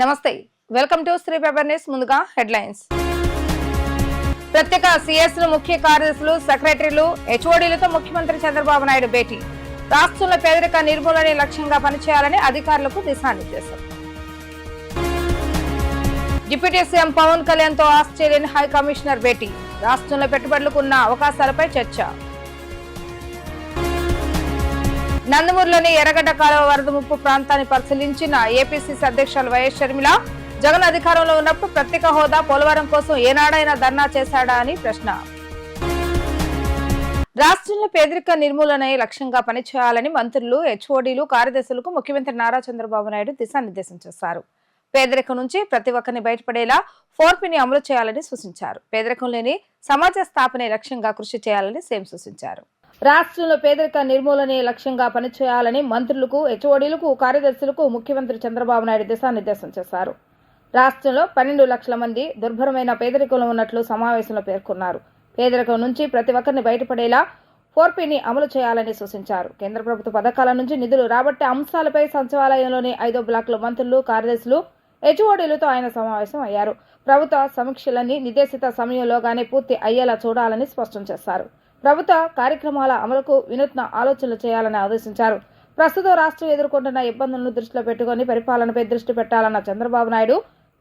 నమస్తే welcome to Sri paper news. ముందుగా headlines. ప్రత్యేక సిఎస్లు, ముఖ్య కార్యదర్శులు, సెక్రటరీలు, హెచ్ఓడీలతో ముఖ్యమంత్రి చంద్రబాబు నాయుడు భేటీ. రాష్ట్రంలో పేదరిక నిర్మూలనే లక్ష్యంగా పనిచేయాలని అధికారులకు దిశానిర్దేశం. డిప్యూటీ సీఎం పవన్ కళ్యాణ్ తో ఆస్ట్రేలియన్ హై కమిషనర్ భేటీ. రాష్ట్రంలో పెట్టుబడులకు ఉన్న అవకాశాలపై చర్చ. నందమూరులోని ఎర్రగడ్డ కాలువ వరద ముప్పు ప్రాంతాన్ని పరిశీలించిన ఏపీసీసీ అధ్యక్షులు వైఎస్ షర్మిల, జగన్ అధికారంలో ఉన్నప్పుడు ప్రత్యేక హోదా, పోలవరం కోసం ఏనాడైనా ధర్నా చేశాడా అని ప్రశ్న. రాష్ట్రంలో పేదరిక నిర్మూలనే లక్ష్యంగా పనిచేయాలని మంత్రులు, హెచ్ఓడీలు, కార్యదర్శులకు ముఖ్యమంత్రి నారా చంద్రబాబు నాయుడు దిశానిర్దేశం చేశారు. పేదరికం నుంచి ప్రతి ఒక్కరిని బయటపడేలా 4Pని అమలు చేయాలని సూచించారు. పేదరికం లేని సమాజ స్థాపనే లక్ష్యంగా కృషి చేయాలని సీఎం సూచించారు. రాష్ట్రంలో పేదరిక నిర్మూలనే లక్ష్యంగా పనిచేయాలని మంత్రులకు, హెచ్ఓడీలకు, కార్యదర్శులకు ముఖ్యమంత్రి చంద్రబాబు నాయుడు దిశానిర్దేశం చేశారు. రాష్ట్రంలో 12 లక్షల మంది దుర్భరమైన పేదరికంలో ఉన్నట్లు సమావేశంలో పేర్కొన్నారు. పేదరికం నుంచి ప్రతి ఒక్కరిని బయటపడేలా 4Pని అమలు చేయాలని సూచించారు. కేంద్ర ప్రభుత్వ పథకాల నుంచి నిధులు రాబట్టే అంశాలపై సచివాలయంలోని 5వ బ్లాక్లో మంత్రులు, కార్యదర్శులు, హెచ్ఓడీలతో ఆయన సమావేశం అయ్యారు. ప్రభుత్వ సమీక్షలన్నీ నిర్దేశిత సమయంలోగానే పూర్తి అయ్యేలా చూడాలని స్పష్టం చేశారు. ప్రభుత్వ కార్యక్రమాల అమలుకు వినూత్న ఆలోచనలు చేయాలని ఆదేశించారు. ప్రస్తుతం రాష్ట్రం ఎదుర్కొంటున్న ఇబ్బందులను దృష్టిలో పెట్టుకుని పరిపాలనపై దృష్టి పెట్టాలన్న చంద్రబాబు నాయుడు,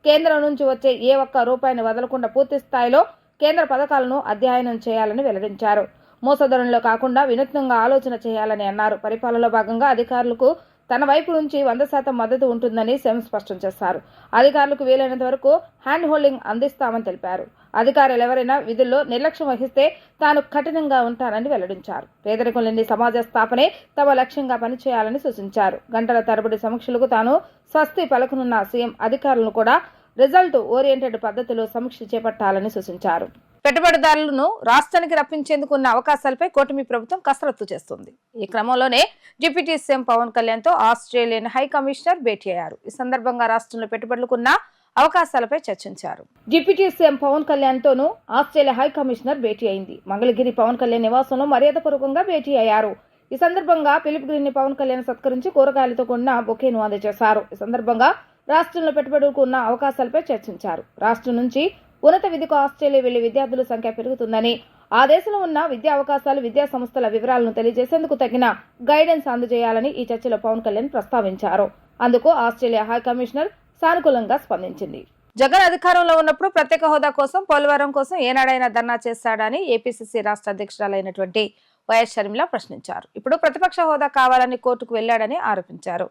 కేంద్రం నుంచి వచ్చే ఏ ఒక్క రూపాయిని వదలకుండా పూర్తి స్థాయిలో కేంద్ర పథకాలను అధ్యయనం చేయాలని వెల్లడించారు. మోసధోరణిలో కాకుండా వినూత్నంగా ఆలోచన చేయాలని అన్నారు. పరిపాలనలో భాగంగా అధికారులకు తన వైపు నుంచి 100% మద్దతు ఉంటుందని సీఎం స్పష్టం చేశారు. అధికారులకు వీలైనంత వరకు హ్యాండ్ హోల్డింగ్ అందిస్తామని తెలిపారు. అధికారులు ఎవరైనా విధుల్లో నిర్లక్ష్యం వహిస్తే తాను కఠినంగా ఉంటానని వెల్లడించారు. పేదరికం లేని సమాజ స్థాపనే తమ లక్ష్యంగా పనిచేయాలని సూచించారు. గంటల తరబడి సమీక్షలకు తాను స్వస్తి పలకనున్న సీఎం అధికారులను కూడా రిజల్ట్ ఓరియంటెడ్ పద్ధతిలో సమీక్ష చేపట్టాలని సూచించారు. పెట్టుబడిదారులను రాష్ట్రానికి రప్పించేందుకు ఉన్న అవకాశాలపై కూటమి ప్రభుత్వం కసరత్తు చేస్తుంది. ఈ క్రమంలోనే డిప్యూటీ సీఎం పవన్ కళ్యాణ్ తో ఆస్ట్రేలియన్ హై కమిషనర్ భేటీ అయ్యారు. ఈ సందర్భంగా రాష్ట్రంలో పెట్టుబడులకు ఉన్న అవకాశాలపై చర్చించారు. డిప్యూటీ సీఎం పవన్ కళ్యాణ్ తోనూ ఆస్ట్రేలియా హై కమిషనర్ భేటీ అయింది. మంగళగిరి పవన్ కళ్యాణ్ నివాసంలో మర్యాదపూర్వకంగా భేటీ అయ్యారు. ఈ సందర్భంగా పిలుపుగిరిని పవన్ కళ్యాణ్ సత్కరించి కూరగాయలతో కూడిన బొకేను అందజేశారు. ఈ సందర్భంగా రాష్ట్రంలో పెట్టుబడులకు ఉన్న అవకాశాలపై చర్చించారు. రాష్ట్రం నుంచి ఉన్నత విద్యకు ఆస్ట్రేలియా వెళ్లే విద్యార్థుల సంఖ్య పెరుగుతుందని, ఆ దేశంలో ఉన్న విద్యా అవకాశాలు, విద్యా సంస్థల వివరాలను తెలియజేసేందుకు తగిన గైడెన్స్ అందజేయాలని ఈ చర్చలో పవన్ కళ్యాణ్ ప్రస్తావించారు. అందుకు ఆస్ట్రేలియా హై కమిషనర్ సానుకూలంగా స్పందించింది. జగన్ అధికారంలో ఉన్నప్పుడు ప్రత్యేక హోదా కోసం, పోలవరం కోసం ఏనాడైనా ధర్నా చేస్తాడని ఏపీసీసీ రాష్ట్ర అధ్యక్షురాలైనటువంటి వైఎస్ షర్మిల ప్రశ్నించారు. ఇప్పుడు ప్రతిపక్ష హోదా కావాలని కోర్టుకు వెళ్లాడని ఆరోపించారు.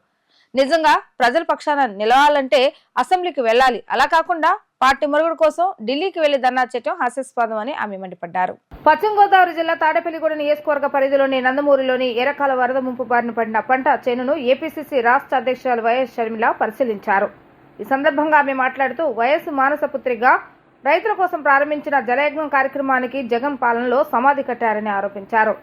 నిజంగా ప్రజల పక్షాన నిలవాలంటే అసెంబ్లీకి వెళ్లాలి, అలా కాకుండా పార్టీ మరుగుడు కోసం ఢిల్లీకి వెళ్లి ధర్నా చేయడం హాస్యాస్పదం అని ఆమె మండిపడ్డారు. పశ్చిమ గోదావరి జిల్లా తాడేపల్లిగూడ నియోజకవర్గ పరిధిలోని నందమూరులోని ఎర్రకాల వరద ముంపు బారిన పడిన పంట చేనును ఏపీసీసీ రాష్ట్ర అధ్యక్షురాలు వైఎస్ షర్మిల పరిశీలించారు. ఈ సందర్భంగా ఆమె మాట్లాడుతూ వైఎస్ మానసపుత్రిగా రైతుల కోసం ప్రారంభించిన జలయజ్ఞం కార్యక్రమానికి జగన్ పాలనలో సమాధి కట్టారని ఆరోపించారు.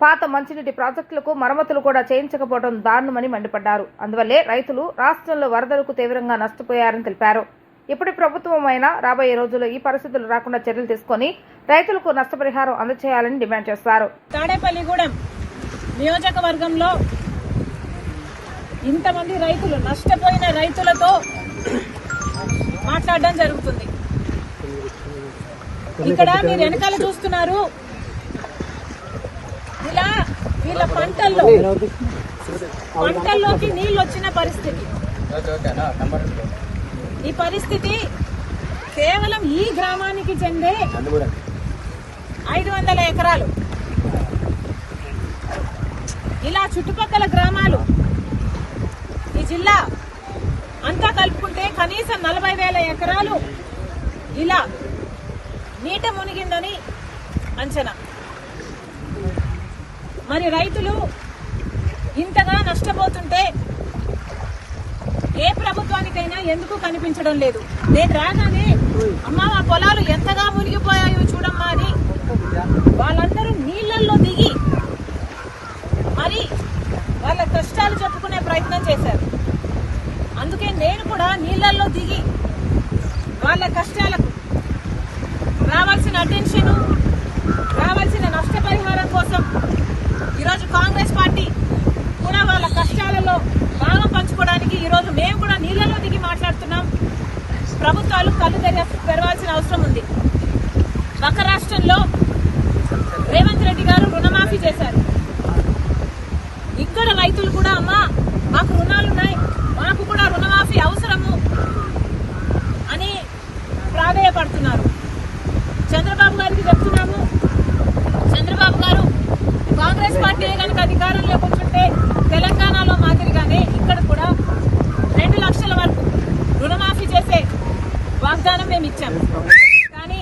పాత మంచినీటి ప్రాజెక్టులకు మరమ్మతులు కూడా చేయించకపోవడం దారుణమని మండిపడ్డారు. అందువల్లే రైతులు రాష్ట్రంలో వరదలకు తీవ్రంగా నష్టపోయారని తెలిపారు. ఇప్పటి ప్రభుత్వం అయినా రాబోయే రోజుల్లో ఈ పరిస్థితులు రాకుండా చర్యలు తీసుకుని రైతులకు నష్టపరిహారం అందజేయాలని డిమాండ్ చేశారు. తాడేపల్లిగూడెం నియోజకవర్గంలో ఇంతమంది రైతులు, నష్టపోయిన రైతులతో మాట్లాడడం జరుగుతుంది. ఇక్కడ మీరు వెనకాల చూస్తున్నారు, ఇలా వీళ్ళ పంటల్లోకి నీళ్ళు వచ్చిన పరిస్థితి. ఈ పరిస్థితి కేవలం ఈ గ్రామానికి చెందే 500 ఎకరాలు. ఇలా చుట్టుపక్కల గ్రామాలు, ఈ జిల్లా అంతా కలుపుకుంటే కనీసం 40,000 ఎకరాలు ఇలా నీట మునిగిందని అంచనా. మరి రైతులు ఇంతగా నష్టపోతుంటే ఏ ప్రభుత్వానికైనా ఎందుకు కనిపించడం లేదు? నేను రాగానే అమ్మా మా పొలాలు ఎంతగా మునిగిపోయాయో చూడమ్మా అని వాళ్ళందరూ నీళ్లలో దిగి మరి వాళ్ళ కష్టాలు చెప్పుకునే ప్రయత్నం చేశారు. అందుకే నేను కూడా నీళ్లలో దిగి వాళ్ళ కష్టాలకు రావాల్సిన అటెన్షన్, రావాల్సిన నష్టపరిహారం కోసం ఈరోజు కాంగ్రెస్ పార్టీ కూడా వాళ్ళ కష్టాలలో భాగం పంచుకోవడానికి ఈరోజు మేము కూడా నీళ్లలో దిగి మాట్లాడుతున్నాం. ప్రభుత్వాలు కళ్ళు తెరవాల్సిన అవసరం ఉంది. పక్క రాష్ట్రంలో రేవంత్ రెడ్డి గారు రుణమాఫీ చేశారు. ఇక్కడ రైతులు కూడా అమ్మా మాకు రుణాలున్నాయి, మాకు కూడా రుణమాఫీ అవసరము అని ప్రాధేయపడుతున్నారు. చంద్రబాబు గారికి చెప్తున్నాము, చంద్రబాబు గారు కాంగ్రెస్ పార్టీ కనుక అధికారంలో కూర్చుంటే తెలంగాణలో మాదిరిగానే ఇక్కడ కూడా 2 లక్షల వరకు రుణమాఫీ చేసే వాగ్దానం మేము ఇచ్చాము. కానీ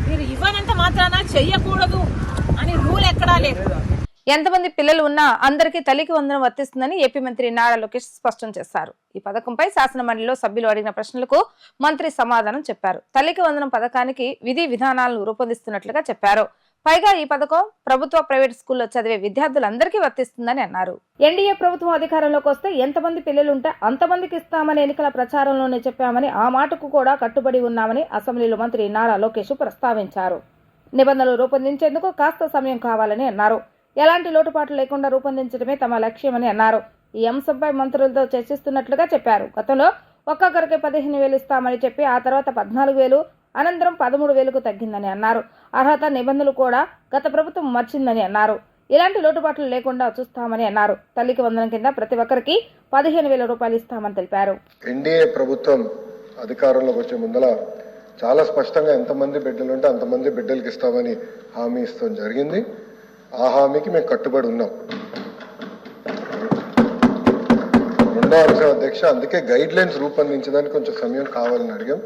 మీరు ఇవ్వనంత మాత్రాన చెయ్యకూడదు అని రూల్ ఎక్కడా లేదు. ఎంతమంది పిల్లలు ఉన్నా అందరికీ తల్లికి వందనం వర్తిస్తుందని ఏపీ మంత్రి నారా లోకేష్ స్పష్టం చేశారు. ఈ పథకంపై శాసనమండలిలో సభ్యులు అడిగిన ప్రశ్నలకు మంత్రి సమాధానం చెప్పారు. తల్లికి వందనం పథకానికి విధి విధానాలను రూపొందిస్తున్నట్లుగా చెప్పారు. పైగా ఈ పథకం ప్రభుత్వ ప్రైవేట్ స్కూల్లో చదివే విద్యార్థులందరికీ వర్తిస్తుందని అన్నారు. ఎన్డీఏ ప్రభుత్వం అధికారంలోకి వస్తే ఎంతమంది పిల్లలుంటే అంతమందికి ఇస్తామని ఎన్నికల ప్రచారంలోనే చెప్పామని, ఆ మాటకు కూడా కట్టుబడి ఉన్నామని అసెంబ్లీలో మంత్రి నారా లోకేష్ ప్రస్తావించారు. నిబంధనలు రూపొందించేందుకు కాస్త సమయం కావాలని అన్నారు. ఎలాంటి లోటుపాట్లు లేకుండా రూపొందించడమే తమ లక్ష్యమని అన్నారు. ఈ అంశంపై మంత్రులతో చర్చిస్తున్నట్లుగా చెప్పారు. గతంలో ఒక్కొక్కరికి 15,000 ఇస్తామని చెప్పి ఆ తర్వాత 14,000, అనంతరం 13,000కు తగ్గిందని అన్నారు. అర్హత నిబంధనలు కూడా గత ప్రభుత్వం మర్చిందని అన్నారు. ఇలాంటి లోటుపాట్లు లేకుండా చూస్తామని అన్నారు. తల్లికి వందనం కింద ప్రతి ఒక్కరికి 15,000 రూపాయలు ఇస్తామని తెలిపారు. ఎన్డీఏ ప్రభుత్వం అధికారంలోకి వచ్చే ముందల చాలా స్పష్టంగా ఎంతమంది బిడ్డలు ఉంటే అంతమంది బిడ్డలకి ఇస్తామని హామీ ఇస్తాం జరిగింది. ఆ హామీకి మేము కట్టుబడి ఉన్నాం. రెండో అంశం అధ్యక్ష, అందుకే గైడ్ లైన్స్ రూపొందించడానికి కొంచెం సమయం కావాలని అడిగాం.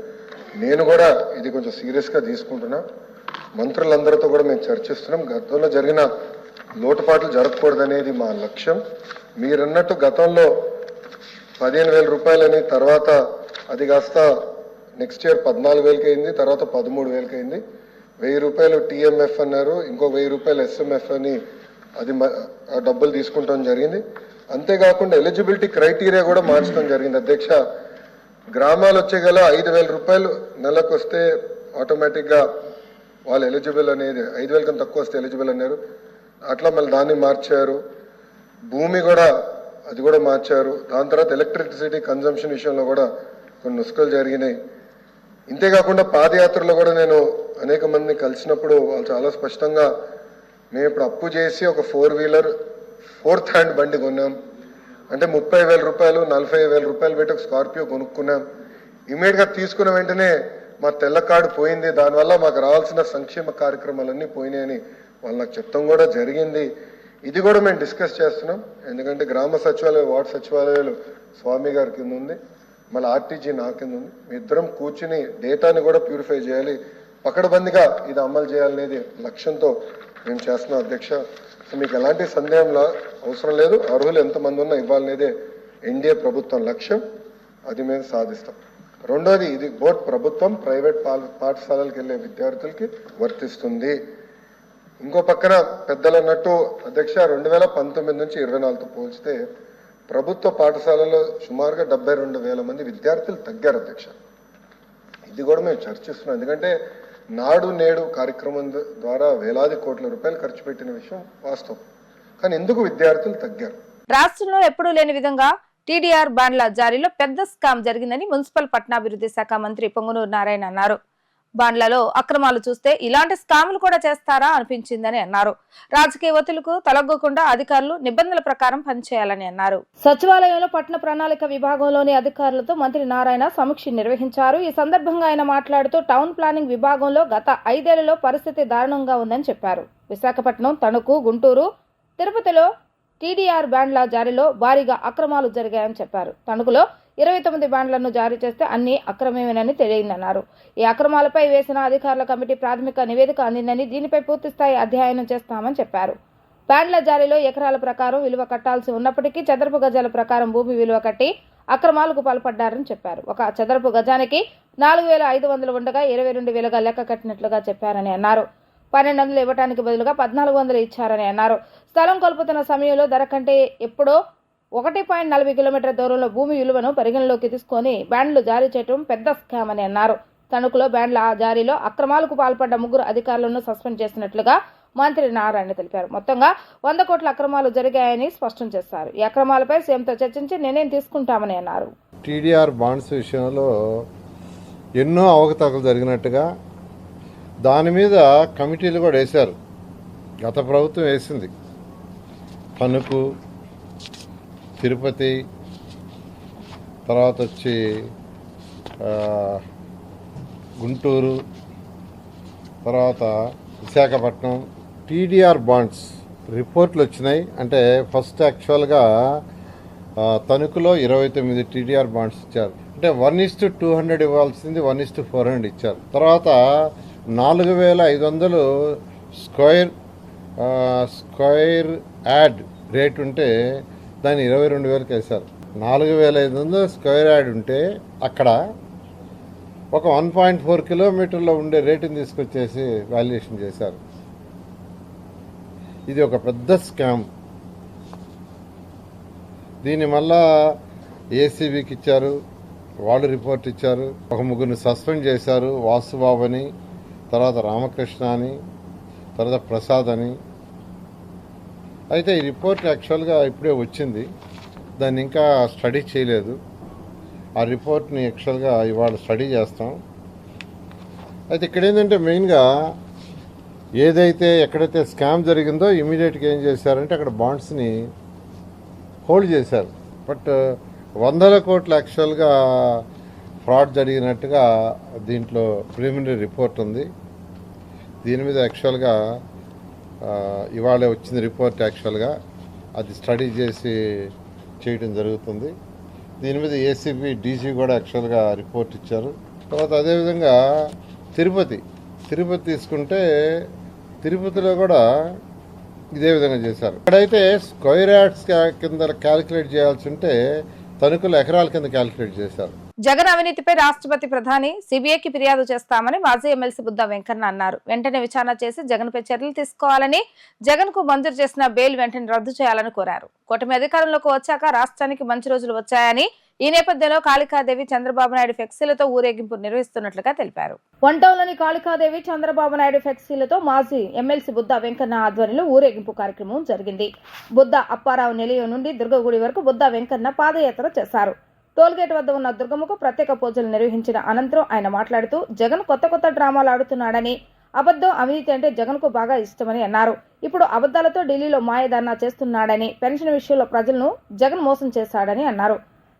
నేను కూడా ఇది కొంచెం సీరియస్గా తీసుకుంటున్నా. మంత్రులందరితో కూడా మేము చర్చిస్తున్నాం. గతంలో జరిగిన లోటుపాట్లు జరగకూడదనేది మా లక్ష్యం. మీరన్నట్టు గతంలో 15,000 రూపాయలని, తర్వాత అది కాస్త నెక్స్ట్ ఇయర్ 14,000కి అయింది, తర్వాత 13,000కి అయింది. 1,000 రూపాయలు టీఎంఎఫ్ అన్నారు, ఇంకో 1,000 రూపాయలు ఎస్ఎంఎఫ్ అని అది డబ్బులు తీసుకుంటాం జరిగింది. అంతేకాకుండా ఎలిజిబిలిటీ క్రైటీరియా కూడా మార్చడం జరిగింది అధ్యక్ష. గ్రామాలు వచ్చే గల 5,000 రూపాయలు నెలకు వస్తే ఆటోమేటిక్గా వాళ్ళు ఎలిజిబుల్ అనేది, 5,000 కన్నా తక్కువ వస్తే ఎలిజిబుల్ అన్నారు. అట్లా మళ్ళీ దాన్ని మార్చారు. భూమి కూడా అది కూడా మార్చారు. దాని తర్వాత ఎలక్ట్రిసిటీ కన్జంప్షన్ విషయంలో కూడా కొన్ని నుసుకలు జరిగినాయి. ఇంతేకాకుండా పాదయాత్రలో కూడా నేను అనేక మందిని కలిసినప్పుడు వాళ్ళు చాలా స్పష్టంగా, మేము ఇప్పుడు అప్పు చేసి ఒక 4-వీలర్ 4th హ్యాండ్ బండి కొన్నాం అంటే 30,000 రూపాయలు 40,000 రూపాయలు పెట్టి ఒక స్కార్పియో కొనుక్కున్నాం. ఇమీడియట్గా తీసుకున్న వెంటనే మా తెల్ల కార్డు పోయింది, దానివల్ల మాకు రావాల్సిన సంక్షేమ కార్యక్రమాలన్నీ పోయినాయని వాళ్ళు నాకు చెప్తాం కూడా జరిగింది. ఇది కూడా మేము డిస్కస్ చేస్తున్నాం. ఎందుకంటే గ్రామ సచివాలయ, వార్డు సచివాలయాలు స్వామి గారి కింద ఉంది, మళ్ళీ ఆర్టీజీ నా కింద ఉంది. మీ ఇద్దరం కూర్చుని డేటాని కూడా ప్యూరిఫై చేయాలి, పకడ్బందీగా ఇది అమలు చేయాలనేది లక్ష్యంతో మేము చేస్తున్నాం అధ్యక్ష. మీకు ఎలాంటి సందేహంలా అవసరం లేదు. అర్హులు ఎంతమంది ఉన్నా ఇవ్వాలనేదే ఎన్డీఏ ప్రభుత్వం లక్ష్యం. అది మేము సాధిస్తాం. రెండోది, ఇది బోత్ ప్రభుత్వం ప్రైవేట్ పాఠశాలలకు వెళ్ళే విద్యార్థులకి వర్తిస్తుంది. ఇంకో పక్కన పెద్దలు అన్నట్టు అధ్యక్ష, 2019 నుంచి 24తో పోల్చితే ప్రభుత్వ పాఠశాలలో సుమారుగా 72,000 మంది విద్యార్థులు తగ్గారు అధ్యక్ష. ఇది కూడా మేము చర్చిస్తున్నాం. ఎందుకంటే నాడు నేడు కార్యక్రమం ద్వారా వేలాది కోట్ల రూపాయలు ఖర్చు పెట్టిన విషయం వాస్తవం. కానీ ఎందుకు విద్యార్థులు తగ్గారు? రాష్ట్రంలో ఎప్పుడూ లేని విధంగా టీడీఆర్ బాండ్ల జారీలో పెద్ద స్కామ్ జరిగిందని మున్సిపల్ పట్టణాభివృద్ధి శాఖ మంత్రి పొంగునూరు నారాయణ అన్నారు. బాండ్లలో అక్రమాలు చూస్తే ఇలాంటి స్కాములు కూడా చేస్తారా అనిపించిందని అన్నారు. రాజకీయ ఒత్తిళ్లకు తలగ్గకుండా అధికారులు నిబంధనల ప్రకారం పనిచేయాలని అన్నారు. సచివాలయంలో పట్టణ ప్రణాళిక విభాగంలోని అధికారులతో మంత్రి నారాయణ సమీక్ష నిర్వహించారు. ఈ సందర్భంగా ఆయన మాట్లాడుతూ టౌన్ ప్లానింగ్ విభాగంలో గత 5 ఏళ్లలో పరిస్థితి దారుణంగా ఉందని చెప్పారు. విశాఖపట్నం, తణుకు, గుంటూరు, తిరుపతిలో టీడీఆర్ బాండ్ల జారీలో భారీగా అక్రమాలు జరిగాయని చెప్పారు. తణుకులో 29 బాండ్లను జారీ చేస్తే అన్ని అక్రమమేనని తెలియదన్నారు. ఈ అక్రమాలపై వేసిన అధికారుల కమిటీ ప్రాథమిక నివేదిక అందిందని, దీనిపై పూర్తిస్థాయి అధ్యయనం చేస్తామని చెప్పారు. బాండ్ల జారీలో ఎకరాల ప్రకారం విలువ కట్టాల్సి ఉన్నప్పటికీ చదరపు గజాల ప్రకారం భూమి విలువ కట్టి అక్రమాలకు పాల్పడ్డారని చెప్పారు. ఒక చదరపు గజానికి 4,500 ఉండగా 22,000గా లెక్క కట్టినట్లుగా చెప్పారని అన్నారు. 1,200 ఇవ్వడానికి బదులుగా 1,400 ఇచ్చారని అన్నారు. స్థలం కొల్పుతున్న సమయంలో ధర కంటే ఎప్పుడో 1.40 కిలోమీటర్ల దూరంలో భూమి విలువను పరిగణలోకి తీసుకొని బాండ్లు జారీ చేయడం పెద్ద స్కామ్ అని అన్నారు. తణుకులో బాండ్ల జారీలో అక్రమాలకు పాల్పడ్డ 3 అధికారులను సస్పెండ్ చేసినట్లుగా మంత్రి నారాయణ తెలిపారు. మొత్తంగా 100 కోట్ల అక్రమాలు జరిగాయని స్పష్టం చేశారు. ఈ అక్రమాలపై సీఎంతో చర్చించి నిర్ణయం తీసుకుంటామని అన్నారు. టీడీఆర్ బాండ్స్ విషయంలో ఎన్నో అవకతవకలు జరిగినట్టుగా దాని మీద కమిటీలు కూడా వేశారు. గత ప్రభుత్వం వేసింది. తణుకు, తిరుపతి, తర్వాత వచ్చి గుంటూరు, తర్వాత విశాఖపట్నం టీడీఆర్ బాండ్స్ రిపోర్ట్లు వచ్చినాయి. అంటే ఫస్ట్ యాక్చువల్గా తణుకులో 29 టీడీఆర్ బాండ్స్ ఇచ్చారు. అంటే 1:200 ఇవ్వాల్సింది 1:400 ఇచ్చారు. తర్వాత 4,500 స్క్వేర్ యాడ్ రేట్ ఉంటే దాన్ని 22,000కి వేశారు. 4,500 స్క్వేర్ యాడ్ ఉంటే అక్కడ ఒక 1.4 కిలోమీటర్లో ఉండే రేటుని తీసుకొచ్చేసి వాల్యుయేషన్ చేశారు. ఇది ఒక పెద్ద స్కామ్. దీని మళ్ళా ఏసీబీకి ఇచ్చారు, వాళ్ళు రిపోర్ట్ ఇచ్చారు. ఒక ముగ్గురిని సస్పెండ్ చేశారు, వాసుబాబు అని, తర్వాత రామకృష్ణ అని, తర్వాత ప్రసాద్ అని. అయితే ఈ రిపోర్ట్ యాక్చువల్గా ఇప్పుడే వచ్చింది, దాన్ని ఇంకా స్టడీ చేయలేదు. ఆ రిపోర్ట్ని యాక్చువల్గా ఇవాళ స్టడీ చేస్తాం. అయితే ఇక్కడ ఏంటంటే మెయిన్గా ఏదైతే ఎక్కడైతే స్కామ్ జరిగిందో ఇమీడియట్గా ఏం చేశారంటే అక్కడ బాండ్స్ని హోల్డ్ చేశారు. బట్ 100 కోట్ల యాక్చువల్గా ఫ్రాడ్ జరిగినట్టుగా దీంట్లో ప్రిలిమినరీ రిపోర్ట్ ఉంది. దీని మీద యాక్చువల్గా ఇవాళ వచ్చింది రిపోర్ట్. యాక్చువల్గా అది స్టడీ చేసి చేయడం జరుగుతుంది. దీని మీద ఏసీబీ డీసీ కూడా యాక్చువల్గా రిపోర్ట్ ఇచ్చారు. తర్వాత అదేవిధంగా తిరుపతి తీసుకుంటే తిరుపతిలో కూడా ఇదే విధంగా చేశారు. ఇక్కడైతే స్క్వేర్ యార్డ్స్ కింద క్యాలిక్యులేట్ చేయాల్సి ఉంటే తణుకులు ఎకరాల కింద క్యాలిక్యులేట్ చేశారు. జగన్ అవినీతిపై రాష్ట్రపతి ప్రధాని సిబిఐకి ఫిర్యాదు చేస్తామని మాజీ ఎమ్మెల్సీ బుద్దా వెంకన్న అన్నారు. వెంటనే విచారణ చేసి జగన్ పై చర్యలు తీసుకోవాలని, జగన్ కు మంజూరు చేసిన బెయిల్ వెంటనే రద్దు చేయాలని కోరారు. కూటమి అధికారంలోకి వచ్చాక రాష్ట్రానికి మంచి రోజులు వచ్చాయని, ఈ నేపథ్యంలో కాళికాదేవి చంద్రబాబు నాయుడు ఫ్లెక్సీలతో ఊరేగింపు నిర్వహిస్తున్నట్లుగా తెలిపారు. వంటౌన్లోని కాళికాదేవి చంద్రబాబు నాయుడు ఫ్లెక్సీలతో మాజీ ఎమ్మెల్సీ బుద్దా వెంకన్న ఆధ్వర్యంలో ఊరేగింపు కార్యక్రమం జరిగింది. బుద్దా అప్పారావు నిలయం నుండి దుర్గగుడి వరకు బుద్దా వెంకన్న పాదయాత్ర చేశారు. టోల్గేట్ వద్ద ఉన్న దుర్గమ్మకు ప్రత్యేక పూజలు నిర్వహించిన అనంతరం ఆయన మాట్లాడుతూ జగన్ కొత్త డ్రామాలు ఆడుతున్నాడని, అబద్ధం అవినీతి అంటే జగన్ కు బాగా ఇష్టమని అన్నారు. ఇప్పుడు అబద్దాలతో ఢిల్లీలో మాయదారణ చేస్తున్నాడని, పెన్షన్ విషయంలో ప్రజలను జగన్ మోసం చేశాడని అన్నారు.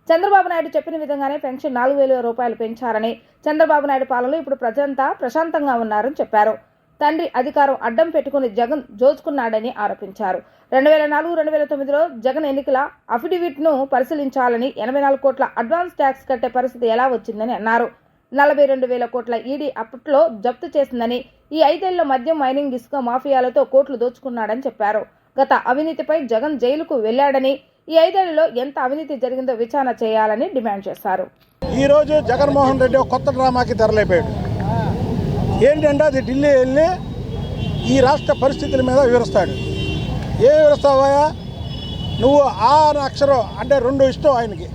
చంద్రబాబు నాయుడు చెప్పిన విధంగానే పెన్షన్ 4,000 రూపాయలు పెంచారని, చంద్రబాబు నాయుడు పాలనలో ఇప్పుడు ప్రజలంతా ప్రశాంతంగా ఉన్నారని చెప్పారు. తండ్రి అధికారం అడ్డం పెట్టుకుని జగన్ జోచుకున్నాడని ఆరోపించారు. 2004-2009లో జగన్ ఎన్నికల అఫిడవిట్ ను పరిశీలించాలని 84 కోట్ల అడ్వాన్స్ ట్యాక్స్ కట్టే పరిస్థితి ఎలా వచ్చిందని అన్నారు. 42,000 కోట్ల ఈడీ అప్పట్లో జప్తు చేసిందని, ఈ 5 ఏళ్లలో మద్యం, మైనింగ్, ఇసుక మాఫియాలతో కోట్లు దోచుకున్నాడని చెప్పారు. గత అవినీతిపై జగన్ జైలుకు వెళ్లాడని, ఈ 5 ఏళ్లలో ఎంత అవినీతి జరిగిందో విచారణ చేయాలని డిమాండ్ చేశారు. ఈ రోజు జగన్మోహన్ రెడ్డి ఒక కొత్త డ్రామాకి తెరలేపాడు. ఏంటంటే అది ఢిల్లీ వెళ్ళి ఈ రాష్ట్ర పరిస్థితుల మీద వివరిస్తాడు. ఏం వివరిస్తావా నువ్వు? ఆ అక్షరం అంటే 2 ఇష్టం ఆయనకి.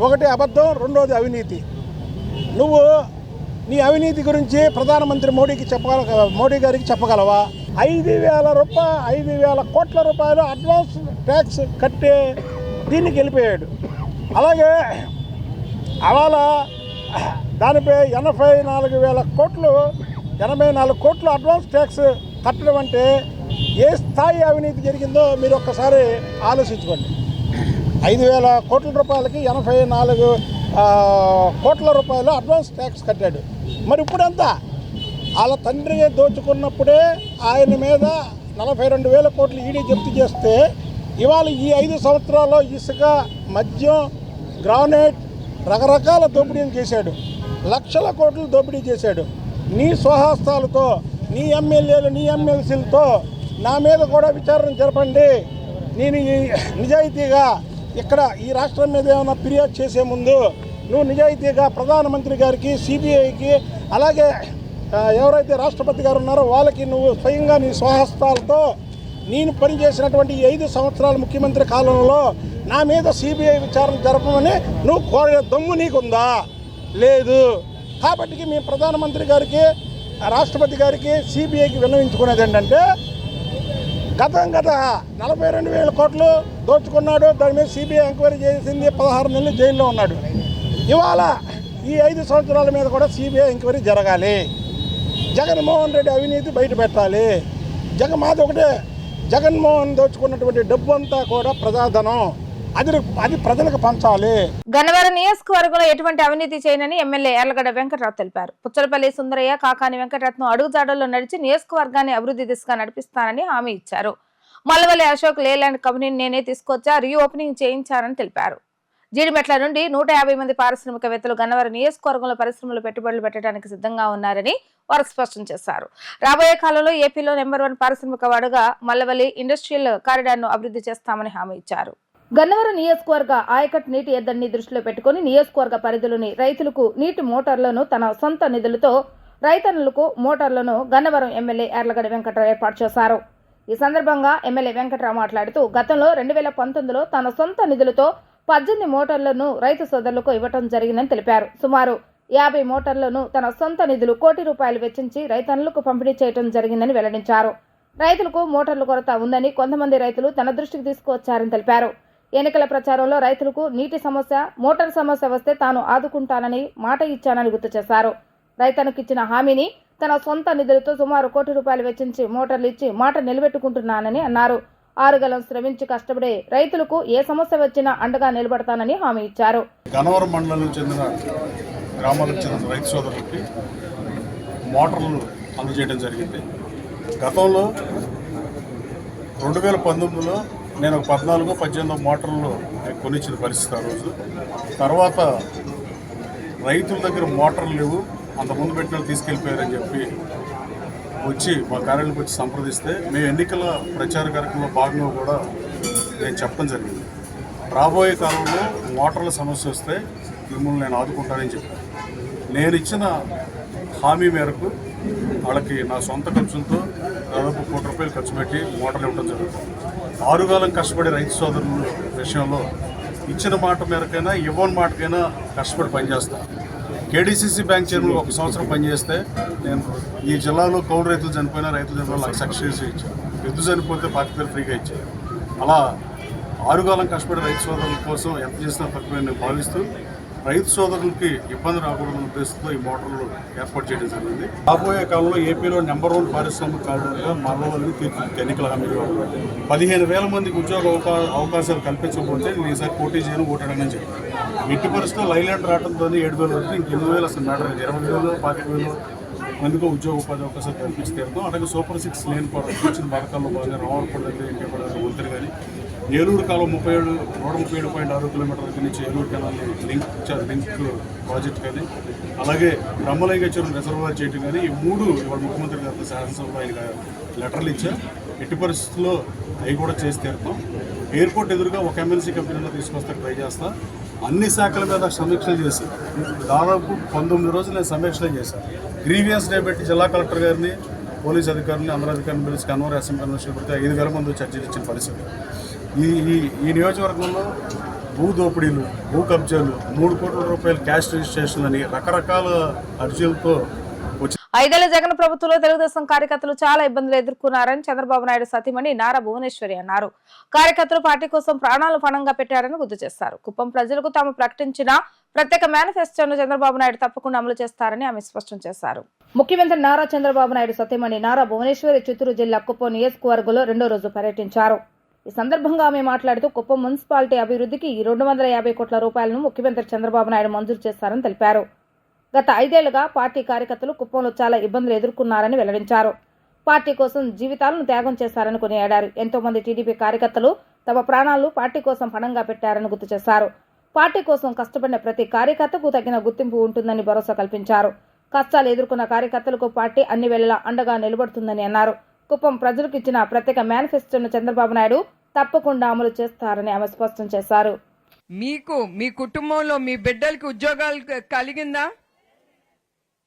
ఒకటి అబద్ధం, రెండోది అవినీతి. నువ్వు నీ అవినీతి గురించి ప్రధానమంత్రి మోడీ గారికి చెప్పగలవా? 5,000 కోట్ల రూపాయలు అడ్వాన్స్ ట్యాక్స్ కట్టే దీనికి వెళ్ళిపోయాడు. అలాగే అవాళ దానిపై 84 కోట్లు అడ్వాన్స్ ట్యాక్స్ కట్టడం అంటే ఏ స్థాయి అవినీతి జరిగిందో మీరు ఒక్కసారి ఆలోచించుకోండి. 5,000 కోట్ల రూపాయలకి 84 కోట్ల రూపాయలు అడ్వాన్స్ ట్యాక్స్ కట్టాడు. మరి ఇప్పుడంతా వాళ్ళ తండ్రి దోచుకున్నప్పుడే ఆయన మీద 42,000 కోట్లు ఈడీ జప్తు చేస్తే, ఇవాళ ఈ 5 సంవత్సరాల్లో ఇసుక, మద్యం, గ్రానైట్ రకరకాల దోపిడీలు చేశాడు. లక్షల కోట్లు దోపిడీ చేశాడు. నీ స్వహస్తాలతో, నీ ఎమ్మెల్యేలు, నీ ఎమ్మెల్సీలతో నా మీద కూడా విచారణ జరపండి. నేను నిజాయితీగా ఇక్కడ ఈ రాష్ట్రం మీద ఏమైనా ఫిర్యాదు చేసే ముందు నువ్వు నిజాయితీగా ప్రధానమంత్రి గారికి, సిబిఐకి, అలాగే ఎవరైతే రాష్ట్రపతి గారు ఉన్నారో వాళ్ళకి నువ్వు స్వయంగా నీ స్వహస్తాలతో నేను పనిచేసినటువంటి 5 సంవత్సరాల ముఖ్యమంత్రి కాలంలో నా మీద సిబిఐ విచారణ జరపమని నువ్వు కోరే దమ్ము నీకుందా? లేదు. కాబట్టి మేము ప్రధానమంత్రి గారికి, రాష్ట్రపతి గారికి, సిబిఐకి విన్నవించుకునేది ఏంటంటే, గత 42,000 కోట్లు దోచుకున్నాడు. దాని మీద సిబిఐ ఎంక్వైరీ చేసింది. 16 నెలలు జైల్లో ఉన్నాడు. ఇవాళ ఈ 5 సంవత్సరాల మీద కూడా సిబిఐ ఎంక్వైరీ జరగాలి. జగన్మోహన్ రెడ్డి అవినీతి బయట పెట్టాలి. మాది ఒకటే, జగన్మోహన్ దోచుకున్నటువంటి డబ్బు అంతా కూడా ప్రజాధనం, అది ప్రజలకు పంచాలి. గన్నవరం నియోజకవర్గంలో ఎటువంటి అవినీతి చేయనని ఎమ్మెల్యే యార్లగడ్డ వెంకటరావు తెలిపారు. పుచ్చలపల్లి సుందరయ్య, కాకాని వెంకటరత్నం అడుగుజాడల్లో నడిచి నియోజకవర్గాన్ని అభివృద్ధి దిశగా నడిపిస్తానని హామీ ఇచ్చారు. మల్లవల్లి అశోక్ లేలాండ్ కంపెనీని నేనే తీసుకొచ్చా, రీఓపెనింగ్ చేయించారని తెలిపారు. జీడిమెట్ల నుండి 150 మంది పారిశ్రామికవేత్తలు గన్నవరం నియోజకవర్గంలో పరిశ్రమలు పెట్టుబడులు పెట్టడానికి సిద్ధంగా ఉన్నారని వారు స్పష్టం చేశారు. రాబోయే కాలంలో ఏపీలో నెంబర్ 1 పారిశ్రామిక వాడుగా మల్లవల్లి ఇండస్ట్రియల్ కారిడార్ ను అభివృద్ధి చేస్తామని హామీ ఇచ్చారు. గన్నవరం నియోజకవర్గ ఆయకట్ నీటి ఎద్దడిని దృష్టిలో పెట్టుకుని నియోజకవర్గ పరిధిలోని రైతులకు నీటి మోటార్లను తన సొంత నిధులతో రైతన్నులకు మోటార్లను గన్నవరం ఎమ్మెల్యే యార్లగడ్డ వెంకటరావు ఏర్పాటు చేశారు. ఈ సందర్భంగా ఎమ్మెల్యే వెంకటరావు మాట్లాడుతూ గతంలో 2019లో తన సొంత నిధులతో 18 మోటార్లను రైతు సోదరులకు ఇవ్వడం జరిగిందని తెలిపారు. సుమారు 50 మోటార్లను తన సొంత నిధులు ₹1 కోటి వెచ్చించి రైతన్నులకు పంపిణీ చేయడం జరిగిందని వెల్లడించారు. రైతులకు మోటార్ల కొరత ఉందని కొంతమంది రైతులు తన దృష్టికి తీసుకువచ్చారని తెలిపారు. ఎన్నికల ప్రచారంలో రైతులకు నీటి సమస్య, మోటార్ సమస్య వస్తే తాను ఆదుకుంటానని మాట ఇచ్చానని గుర్తు చేశారు. రైతన్నకు ఇచ్చిన హామీని తన సొంత నిధులతో సుమారు ₹1 కోటి వెచ్చించి మోటార్లు ఇచ్చి మాట నిలబెట్టుకుంటున్నానని అన్నారు. 6 గలం శ్రమించి కష్టపడే రైతులకు ఏ సమస్య వచ్చినా అండగా నిలబడతానని హామీ ఇచ్చారు. గన్నవరం మండలానికి చెందిన గ్రామాలకు చెందిన రైతు సోదరులకి మోటార్లు అందజేయడం జరిగింది. గతంలో 2019లో నేను 14-18 మోటార్లు కొనిచ్చిన పరిస్థితి ఆ రోజు. తర్వాత రైతుల దగ్గర మోటార్లు లేవు, అంతకుముందు పెట్టిన తీసుకెళ్ళిపోయారని చెప్పి వచ్చి మా కార్యాలయంకి వచ్చి సంప్రదిస్తే మేము ఎన్నికల ప్రచార కార్యక్రమంలో భాగంగా కూడా నేను చెప్పడం జరిగింది. రాబోయే కాలంలో మోటార్ల సమస్య వస్తే మిమ్మల్ని నేను ఆదుకుంటానని చెప్పాను. నేను ఇచ్చిన హామీ మేరకు వాళ్ళకి నా సొంత ఖర్చులతో దాదాపు ₹1 కోటి ఖర్చు పెట్టి మోటార్లు ఇవ్వడం జరుగుతుంది. 6 కాలం కష్టపడే రైతు సోదరుల విషయంలో ఇచ్చిన మాట మేరకైనా ఇవ్వని మాటకైనా కష్టపడి పనిచేస్తాను. కేడీసీసీ బ్యాంక్ చైర్మన్ 1 సంవత్సరం పనిచేస్తే నేను ఈ జిల్లాలో కౌలు రైతులు చనిపోయినా ₹1,00,000 ఇచ్చాను. ఎద్దు చనిపోతే 25,000 ఫ్రీగా ఇచ్చాను. అలా 6 కాలం కష్టపడే రైతు సోదరుల కోసం ఎంత చేసినా తక్కువ నేను భావిస్తూ రైతు సోదరులకి ఇబ్బంది రాకూడదన్న ఉద్దేశంతో ఈ మోటార్లు ఏర్పాటు చేయడం జరిగింది. రాబోయే కాలంలో ఏపీలో నెంబర్ 1 పారిశ్రామిక కారిడార్గా మల్లవల్లిని తీర్చిదిద్దే ఎన్నికల హామీగా 15,000 మందికి ఉద్యోగ అవకాశాలు కల్పించకపోతే నేను ఈసారి పోటీ చేయను, ఓటాడని చెప్పాను. ఎట్టి పరిస్థితుల్లో లైలాండ్ రావడంతో 7,000 వరకు ఇంక 8,000 అసలు మ్యాటర్ 20,000 25,000 మందికి ఉద్యోగ ఉపాధి అవకాశాలు కల్పిస్తే అలాగే సూపర్ 6 లేని ఇచ్చిన పథకాల్లో భాగంగా రామవరపూడి దగ్గర ఇంకేపడాలి వంతులు కానీ ఏలూరు కాలం 137.6 కిలోమీటర్ల దగ్గర నుంచి ఏలూరు కెనాల్ని లింక్ ప్రాజెక్ట్ కానీ అలాగే బ్రహ్మలింగ చెరువు రిజర్వాయర్ చేయడం కానీ ఈ 3 ఇవాళ ముఖ్యమంత్రి గారితో శాసనసభలో ఆయన లెటర్లు ఇచ్చా. ఎట్టి పరిస్థితుల్లో అవి కూడా చేసి తీరుతాం. ఎయిర్పోర్ట్ ఎదురుగా ఒక ఎమ్మెల్సీ కంపెనీలో తీసుకొస్తే ట్రై చేస్తా. అన్ని శాఖల మీద సమీక్షలు చేసి దాదాపు 19 రోజులు నేను సమీక్షలు చేశాను. గ్రీవియన్స్ డే పెట్టి జిల్లా కలెక్టర్ గారిని, పోలీస్ అధికారులని, అందరూ అధికారులను పిలిచి కన్వర్ అసెంబ్లీ కన్వెన్షన్ పెడితే 5,000 మంది చర్చలు ఇచ్చిన పరిస్థితి. ఈ నియోజకవర్గంలో భూ దోపిడీలు, భూ కబ్జాలు, ₹3 కోట్ల క్యాష్ రిజిస్ట్రేషన్ అని రకరకాల అర్జీలతో 5 ఏళ్ల జగన్ ప్రభుత్వంలో తెలుగుదేశం కార్యకర్తలు చాలా ఇబ్బందులు ఎదుర్కొన్నారని చంద్రబాబు నాయుడు సతీమణి నారా భువనేశ్వరి అన్నారు. కార్యకర్తలు పార్టీ కోసం ప్రాణాలు పణంగా పెట్టారని గుర్తు చేశారు. కుప్పం ప్రజలకు తాము ప్రకటించిన ప్రత్యేక మేనిఫెస్టోను చంద్రబాబు నాయుడు తప్పకుండా అమలు చేస్తారని ఆమె స్పష్టం చేశారు. ముఖ్యమంత్రి నారా చంద్రబాబు నాయుడు సతీమణి నారా భువనేశ్వరి చిత్తూరు జిల్లా కుప్పం నియోజకవర్గంలో 2వ రోజు పర్యటించారు. ఈ సందర్భంగా ఆమె మాట్లాడుతూ కుప్పం మున్సిపాలిటీ అభివృద్ధికి 250 కోట్ల రూపాయలను ముఖ్యమంత్రి చంద్రబాబు నాయుడు మంజూరు చేశారని తెలిపారు. గత 5 ఏళ్లుగా పార్టీ కార్యకర్తలు కుప్పంలో చాలా ఇబ్బందులు ఎదుర్కొన్నారని వెల్లడించారు. పార్టీ కోసం జీవితాలను త్యాగం చేశారని కొనియాడారు. ఎంతో మంది టీడీపీ కార్యకర్తలు తమ ప్రాణాలు పార్టీ కోసం పణంగా పెట్టారని గుర్తు చేశారు. పార్టీ కోసం కష్టపడిన ప్రతి కార్యకర్తకు తగిన గుర్తింపు ఉంటుందని భరోసా కల్పించారు. కష్టాలు ఎదుర్కొన్న కార్యకర్తలకు పార్టీ అన్ని వేళలా అండగా నిలబడుతుందని అన్నారు. కుప్పం ప్రజలకు ఇచ్చిన ప్రత్యేక మేనిఫెస్టోను చంద్రబాబు నాయుడు తప్పకుండా అమలు చేస్తారని ఆమె స్పష్టం చేశారు. మీకు మీ కుటుంబంలో మీ బిడ్డలకి ఉద్యోగాలు కలిగిందా?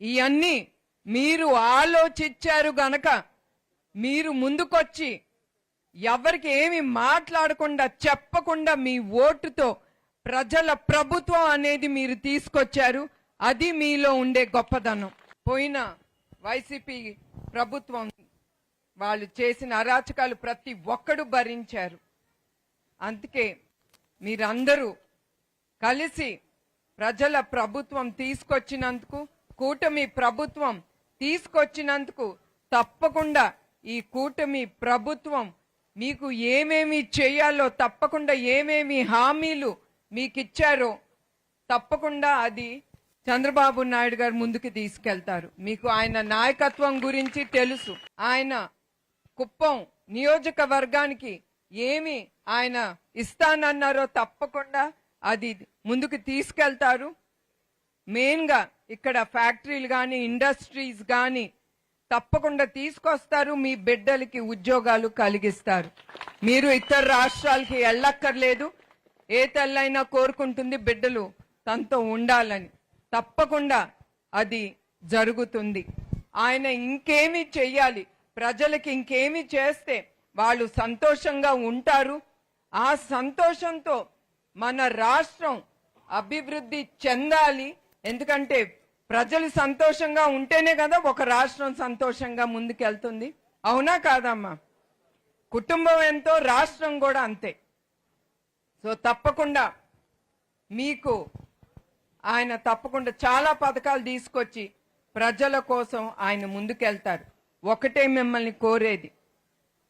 ఇవన్నీ మీరు ఆలోచించారు గనక మీరు ముందుకొచ్చి ఎవరికి ఏమి మాట్లాడకుండా చెప్పకుండా మీ ఓటుతో ప్రజల ప్రభుత్వం అనేది మీరు తీసుకొచ్చారు. అది మీలో ఉండే గొప్పదనం. పోయిన వైసీపీ ప్రభుత్వం వాళ్ళు చేసిన అరాచకాలు ప్రతి ఒక్కడు భరించారు. అందుకే మీరందరూ కలిసి ప్రజల ప్రభుత్వం తీసుకొచ్చినందుకు, కూటమి ప్రభుత్వం తీసుకొచ్చినందుకు తప్పకుండా ఈ కూటమి ప్రభుత్వం మీకు ఏమేమి చేయాలో, తప్పకుండా ఏమేమి హామీలు మీకు ఇచ్చారో తప్పకుండా అది చంద్రబాబు నాయుడు గారు ముందుకు తీసుకెళ్తారు. మీకు ఆయన నాయకత్వం గురించి తెలుసు. ఆయన కుప్పం నియోజకవర్గానికి ఏమి ఆయన ఇస్తానన్నారో తప్పకుండా అది ముందుకు తీసుకెళ్తారు. మెయిన్గా ఇక్కడ ఫ్యాక్టరీలు కానీ, ఇండస్ట్రీస్ కానీ తప్పకుండా తీసుకొస్తారు. మీ బిడ్డలకి ఉద్యోగాలు కలిగిస్తారు. మీరు ఇతర రాష్ట్రాలకి వెళ్ళక్కర్లేదు. ఏ తల్లైనా కోరుకుంటుంది బిడ్డలు తనతో ఉండాలని. తప్పకుండా అది జరుగుతుంది. ఆయన ఇంకేమి చెయ్యాలి, ప్రజలకి ఇంకేమి చేస్తే వాళ్ళు సంతోషంగా ఉంటారు. ఆ సంతోషంతో మన రాష్ట్రం అభివృద్ధి చెందాలి. ఎందుకంటే ప్రజలు సంతోషంగా ఉంటేనే కదా ఒక రాష్ట్రం సంతోషంగా ముందుకెళ్తుంది. అవునా కాదమ్మా? కుటుంబం ఎంతో రాష్ట్రం కూడా అంతే. సో తప్పకుండా మీకు ఆయన తప్పకుండా చాలా పథకాలు తీసుకొచ్చి ప్రజల కోసం ఆయన ముందుకెళ్తారు. ఒకటే మిమ్మల్ని కోరేది,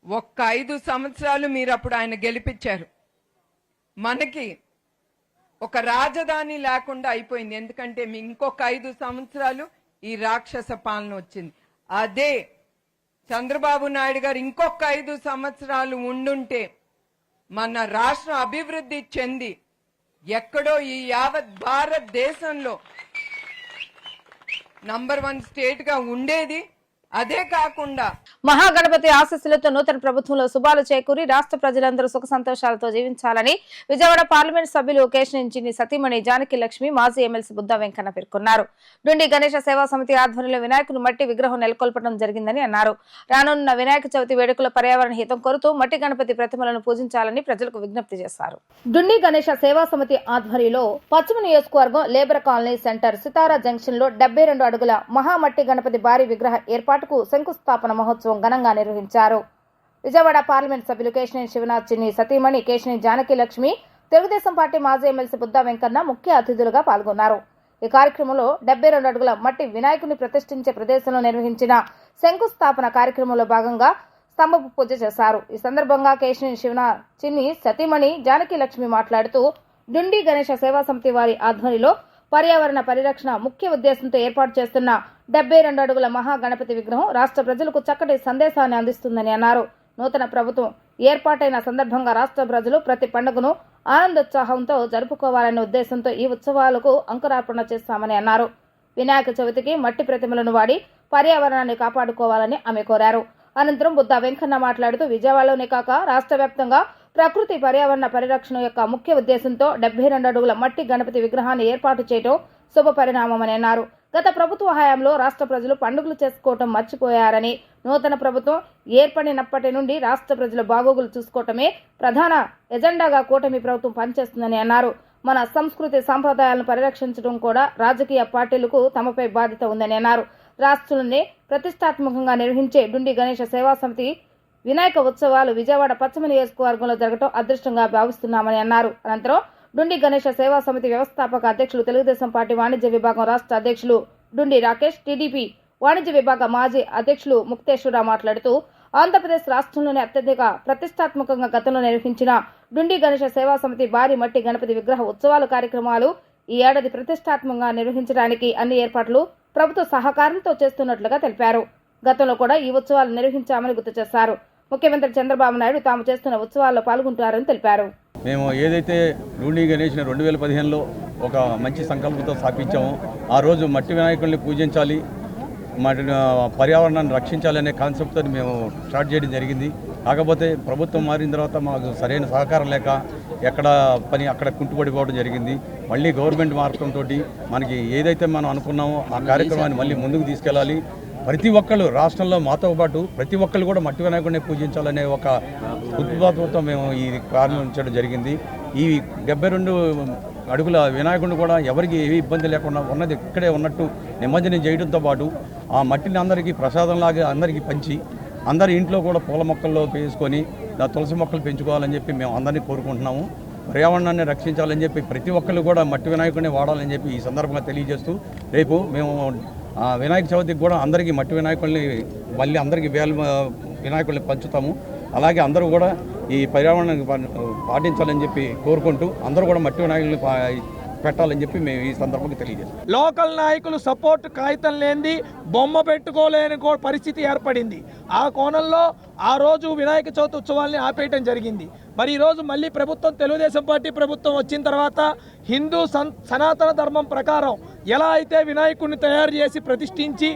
ఒక్క 5 సంవత్సరాలు మీరు అప్పుడు ఆయన గెలిపించారు. మనకి ఒక రాజధాని లేకుండా అయిపోయింది. ఎందుకంటే మీ ఇంకొక 5 సంవత్సరాలు ఈ రాక్షస పాలన వచ్చింది. అదే చంద్రబాబు నాయుడు గారు ఇంకొక 5 సంవత్సరాలు ఉండుంటే మన రాష్ట్రం అభివృద్ధి చెంది ఎక్కడో ఈ యావత్ భారతదేశంలో నంబర్ 1 స్టేట్ గా ఉండేది. అదే కాకుండా మహాగణపతి ఆశీస్సులతో నూతన ప్రభుత్వంలో శుభాలు చేకూరి రాష్ట్ర ప్రజలందరూ సుఖ సంతోషాలతో జీవించాలని విజయవాడ పార్లమెంట్ సభ్యులు కేశినేని సతీమణి జానకి లక్ష్మి, మాజీ ఎమ్మెల్సీ బుద్ధా వెంకన్న పేర్కొన్నారు. డుండి గణేష సేవా సమితి ఆధ్వర్యంలో వినాయకుని మట్టి విగ్రహం నెలకొల్పడం జరిగిందని అన్నారు. రానున్న వినాయక చవితి వేడుకల పర్యావరణ హితం కోరుతూ మట్టి గణపతి ప్రతిమలను పూజించాలని ప్రజలకు విజ్ఞప్తి చేశారు. డుండి గణేష సేవా సమితి ఆధ్వర్యంలో పశ్చిమ నియోజకవర్గం లేబర్ కాలనీ సెంటర్ సితారా జంక్షన్ లో 72 అడుగుల మహామట్టి గణపతి భారీ విగ్రహ ఏర్పాటుకు శంకుస్థాపన మహోత్సవం ఘనంగా నిర్వహించారు. విజయవాడ పార్లమెంట్ సభ్యులు కేశినేని శివనాథ్ చిన్ని సతీమణి కేశినేని జానకి లక్ష్మి, తెలుగుదేశం పార్టీ మాజీ ఎమ్మెల్సీ బుద్ధా వెంకన్న ముఖ్య అతిథులుగా పాల్గొన్నారు. ఈ కార్యక్రమంలో 72 అడుగుల మట్టి వినాయకుని ప్రతిష్ఠించే ప్రదేశంలో నిర్వహించిన శంకుస్థాపన కార్యక్రమంలో భాగంగా స్తంభపు పూజ చేశారు. ఈ సందర్భంగా కేశినేని శివనాథ్ చిన్ని సతీమణి జానకి లక్ష్మి మాట్లాడుతూ డుండి గణేష సేవా సమితి వారి ఆధ్వర్యంలో పర్యావరణ పరిరక్షణ ముఖ్య ఉద్దేశంతో ఏర్పాటు చేస్తున్న 72 అడుగుల మహాగణపతి విగ్రహం రాష్ట్ర ప్రజలకు చక్కటి సందేశాన్ని అందిస్తుందని అన్నారు. నూతన ప్రభుత్వం ఏర్పాటైన సందర్భంగా రాష్ట్ర ప్రజలు ప్రతి పండుగను ఆనందోత్సాహంతో జరుపుకోవాలనే ఉద్దేశంతో ఈ ఉత్సవాలకు అంకురార్పణ చేస్తామని అన్నారు. వినాయక చవితికి మట్టి ప్రతిమలను వాడి పర్యావరణాన్ని కాపాడుకోవాలని ఆమె కోరారు. అనంతరం బుద్ధా వెంకన్న మాట్లాడుతూ విజయవాడలోనే కాక రాష్ట్ర వ్యాప్తంగా ప్రకృతి పర్యావరణ పరిరక్షణ యొక్క ముఖ్య ఉద్దేశంతో 72 అడుగుల మట్టి గణపతి విగ్రహాన్ని ఏర్పాటు చేయడం శుభ పరిణామమని అన్నారు. గత ప్రభుత్వ హయాంలో రాష్ట్ర ప్రజలు పండుగలు చేసుకోవటం మర్చిపోయారని, నూతన ప్రభుత్వం ఏర్పడినప్పటి నుండి రాష్ట్ర ప్రజల బాగోగులు చూసుకోవటమే ప్రధాన ఎజెండాగా కూటమి ప్రభుత్వం పనిచేస్తుందని అన్నారు. మన సంస్కృతి సంప్రదాయాలను పరిరక్షించడం కూడా రాజకీయ పార్టీలకు తమపై బాధ్యత ఉందని అన్నారు. రాష్ట్రంలోనే ప్రతిష్టాత్మకంగా నిర్వహించే డుండి గణేష సేవా సమితి వినాయక ఉత్సవాలు విజయవాడ పశ్చిమ నియోజకవర్గంలో జరగడం అదృష్టంగా భావిస్తున్నామని అన్నారు. అనంతరం డుండి గణేష సేవా సమితి వ్యవస్థాపక అధ్యక్షులు, తెలుగుదేశం పార్టీ వాణిజ్య విభాగం రాష్ట్ర అధ్యక్షులు డుండి రాకేష్, టీడీపీ వాణిజ్య విభాగ మాజీ అధ్యక్షులు ముక్తేశ్వరరావు మాట్లాడుతూ ఆంధ్రప్రదేశ్ రాష్ట్రంలోనే అత్యధిక ప్రతిష్టాత్మకంగా గతంలో నిర్వహించిన డుండి గణేష సేవా సమితి భారీ మట్టి గణపతి విగ్రహ ఉత్సవాలు కార్యక్రమాలు ఈ ఏడాది ప్రతిష్టాత్మకంగా నిర్వహించడానికి అన్ని ఏర్పాట్లు ప్రభుత్వ సహకారంతో చేస్తున్నట్లుగా తెలిపారు. గతంలో కూడా ఈ ఉత్సవాలు నిర్వహించామని గుర్తు చేశారు. ముఖ్యమంత్రి చంద్రబాబు నాయుడు తాము చేస్తున్న ఉత్సవాల్లో పాల్గొంటారని తెలిపారు. మేము ఏదైతే డుండి గణేష్ని 2015లో ఒక మంచి సంకల్పంతో స్థాపించామో ఆ రోజు మట్టి వినాయకుల్ని పూజించాలి, పర్యావరణాన్ని రక్షించాలనే కాన్సెప్ట్తో మేము స్టార్ట్ చేయడం జరిగింది. కాకపోతే ప్రభుత్వం మారిన తర్వాత మాకు సరైన సహకారం లేక ఎక్కడ పని అక్కడ కుంటుపడిపోవడం జరిగింది. మళ్ళీ గవర్నమెంట్ మార్గంతో మనకి ఏదైతే మనం అనుకున్నామో ఆ కార్యక్రమాన్ని మళ్ళీ ముందుకు తీసుకెళ్ళాలి. ప్రతి ఒక్కళ్ళు రాష్ట్రంలో మాతో పాటు ప్రతి ఒక్కళ్ళు కూడా మట్టి వినాయకుడిని పూజించాలనే ఒక ఉద్భాతంతో మేము ఈ ప్రారంభించడం జరిగింది. ఈ 72 అడుగుల వినాయకుడిని కూడా ఎవరికి ఏవి ఇబ్బంది లేకుండా ఉన్నది ఇక్కడే ఉన్నట్టు నిమజ్జనం చేయడంతో పాటు ఆ మట్టిని అందరికీ ప్రసాదంలాగా అందరికీ పంచి అందరి ఇంట్లో కూడా పూల మొక్కల్లో వేసుకొని తులసి మొక్కలు పెంచుకోవాలని చెప్పి మేము అందరినీ కోరుకుంటున్నాము. పర్యావరణాన్ని రక్షించాలని చెప్పి ప్రతి ఒక్కరు కూడా మట్టి వినాయకుడిని వాడాలని చెప్పి ఈ సందర్భంగా తెలియజేస్తూ రేపు మేము వినాయక చవితికి కూడా అందరికీ మట్టి వినాయకుల్ని మళ్ళీ అందరికీ వినాయకుల్ని పంచుతాము. అలాగే అందరూ కూడా ఈ పర్యావరణాన్ని పాటించాలని చెప్పి కోరుకుంటూ అందరూ కూడా మట్టి వినాయకుల్ని పెట్టాలని చెప్పి మేము ఈ సందర్భంగా తెలియజేస్తాం. లోకల్ నాయకులు సపోర్ట్ కాగితం లేనిది బొమ్మ పెట్టుకోలేని పరిస్థితి ఏర్పడింది. ఆ కోణంలో ఆ రోజు వినాయక చవితి ఉత్సవాల్ని ఆపేయటం జరిగింది. మరి ఈరోజు మళ్ళీ ప్రభుత్వం, తెలుగుదేశం పార్టీ ప్రభుత్వం వచ్చిన తర్వాత హిందూ సనాతన ధర్మం ప్రకారం ఎలా అయితే వినాయకుడిని తయారు చేసి ప్రతిష్ఠించి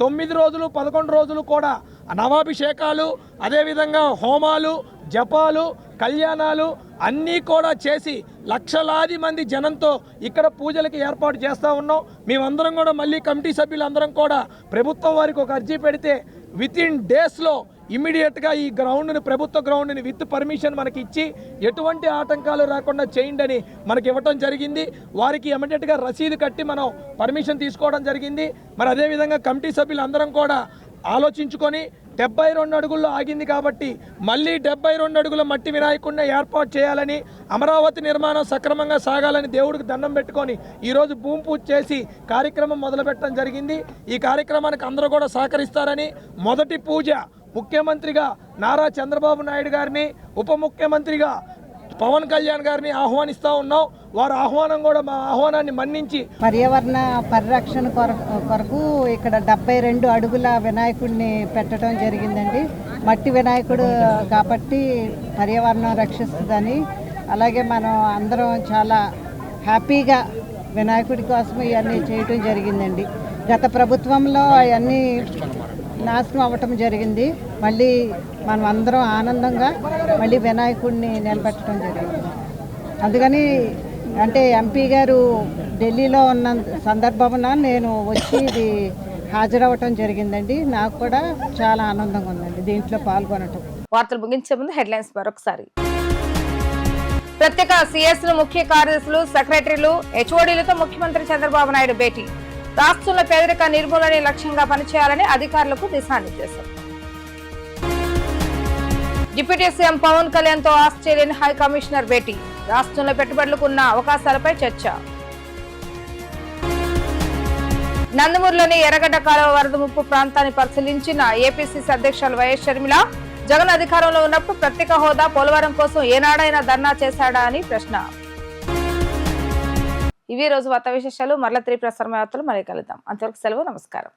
9 రోజులు 11 రోజులు కూడా నవాభిషేకాలు, అదేవిధంగా హోమాలు, జపాలు, కళ్యాణాలు అన్నీ కూడా చేసి లక్షలాది మంది జనంతో ఇక్కడ పూజలకి ఏర్పాటు చేస్తూ ఉన్నాం. మేమందరం కూడా మళ్ళీ కమిటీ సభ్యులందరం కూడా ప్రభుత్వం వారికి ఒక అర్జీ పెడితే వితిన్ డేస్లో ఇమ్మీడియట్గా ఈ గ్రౌండ్ని, ప్రభుత్వ గ్రౌండ్ని విత్ పర్మిషన్ మనకి ఇచ్చి ఎటువంటి ఆటంకాలు రాకుండా చేయండి అని మనకి ఇవ్వటం జరిగింది. వారికి ఇమ్మీడియట్గా రసీదు కట్టి మనం పర్మిషన్ తీసుకోవడం జరిగింది. మరి అదేవిధంగా కమిటీ సభ్యులందరం కూడా ఆలోచించుకొని 72 అడుగుల్లో ఆగింది కాబట్టి మళ్ళీ 72 అడుగుల మట్టి వినాయకుడిని ఏర్పాటు చేయాలని, అమరావతి నిర్మాణం సక్రమంగా సాగాలని దేవుడికి దండం పెట్టుకొని ఈరోజు భూమి పూజ చేసి కార్యక్రమం మొదలుపెట్టడం జరిగింది. ఈ కార్యక్రమానికి అందరూ కూడా సహకరిస్తారని, మొదటి పూజ ముఖ్యమంత్రిగా నారా చంద్రబాబు నాయుడు గారిని, ఉప ముఖ్యమంత్రిగా పవన్ కళ్యాణ్ గారిని ఆహ్వానిస్తూ ఉన్నాం. వారి ఆహ్వానం కూడా మా ఆహ్వానాన్ని మన్నించి పర్యావరణ పరిరక్షణ కొరకు ఇక్కడ 72 అడుగుల వినాయకుడిని పెట్టడం జరిగిందండి. మట్టి వినాయకుడు కాబట్టి పర్యావరణం రక్షిస్తుందని, అలాగే మనం అందరం చాలా హ్యాపీగా వినాయకుడి కోసం ఇవన్నీ చేయటం జరిగిందండి. గత ప్రభుత్వంలో అవన్నీ నాశనం అవ్వటం జరిగింది. మళ్ళీ మనం అందరం ఆనందంగా మళ్ళీ వినాయకుడిని నిలబెట్టడం జరిగింది. అందుకని అంటే ఎంపీ గారు ఢిల్లీలో ఉన్న సందర్భమున నేను వచ్చి ఇది హాజరవ్వటం జరిగిందండి. నాకు కూడా చాలా ఆనందంగా ఉందండి దీంట్లో పాల్గొనటం. వార్తలు ముగించే ముందు హెడ్లైన్స్ మరొకసారి. ప్రత్యేక సిఎస్ ముఖ్య కార్యదర్శులు, సెక్రటరీలు, హెచ్ఓడీలతో ముఖ్యమంత్రి చంద్రబాబు నాయుడు భేటీ. రాష్ట్రంలో పేదరిక నిర్మూలనే లక్ష్యంగా పనిచేయాలని అధికారులకు దిశానిర్దేశం. డిప్యూటీ సీఎం పవన్ కళ్యాణ్ తో ఆస్ట్రేలియన్ హై కమిషనర్ భేటీ. రాష్ట్రంలో పెట్టుబడులకు ఉన్న అవకాశాలపై చర్చ. నందమూరులోని ఎర్రగడ్డ కాలువ వరద ముప్పు ప్రాంతాన్ని పరిశీలించిన ఏపీసీసీ అధ్యక్షులు వైఎస్ షర్మిల. జగన్ అధికారంలో ఉన్నప్పుడు ప్రత్యేక హోదా, పోలవరం కోసం ఏనాడైనా ధర్నా చేశాడా అని ప్రశ్న. ఇవి రోజు వార్తా విశేషాలు. మరలా 3 ప్రసారం వార్తలు మళ్ళీ కలుద్దాం. అంతవరకు సెలవు, నమస్కారం.